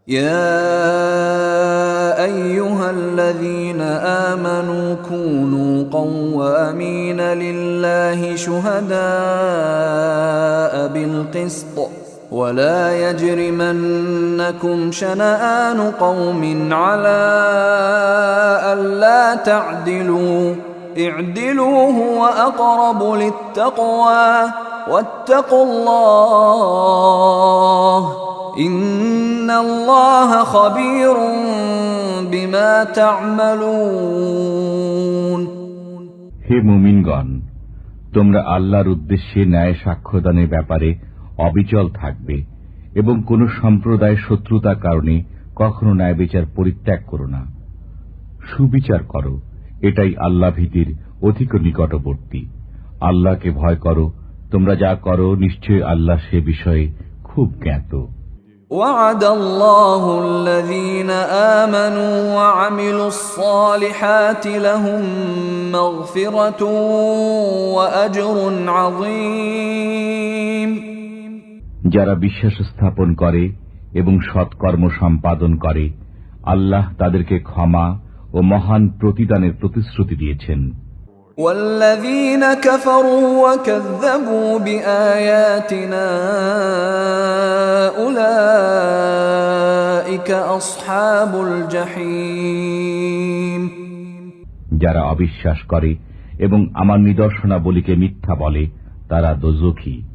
يا أيها الذين آمنوا كونوا قوامين لله شهداء بالقسط ولا يجرمنكم شنآن قوم على ألا تعدلوا اعدلوا هو أقرب للتقوى واتقوا الله إن الله خبير بما تعملون। হে মুমিনগণ, তোমরা আল্লাহর উদ্দেশ্যে ন্যায় সাক্ষ্যদানের ব্যাপারে অবিচল থাকবে এবং কোন সম্প্রদায়ের শত্রুতার কারণে কখনো ন্যায় বিচার পরিত্যাগ করো না। সুবিচার করো, এটাই আল্লাহ ভীতির অধিক নিকটবর্তী। আল্লাহকে ভয় করো, তোমরা যা করো নিশ্চয় আল্লাহ সে বিষয়ে খুব জ্ঞাত। وعد الله الذين آمنوا وعملوا الصالحات لهم مغفرة وأجر عظيم। যারা বিশ্বাস স্থাপন করে এবং সৎকর্ম সম্পাদন করে, আল্লাহ তাদেরকে ক্ষমা ও মহান প্রতিদানের প্রতিশ্রুতি দিয়েছেন। والذين كفروا وكذبوا بآياتنا أولئك أصحاب الجحيم। যারা অবিশ্বাস করে এবং আমার নিদর্শনাবলীকে মিথ্যা বলে তারা দোজখী।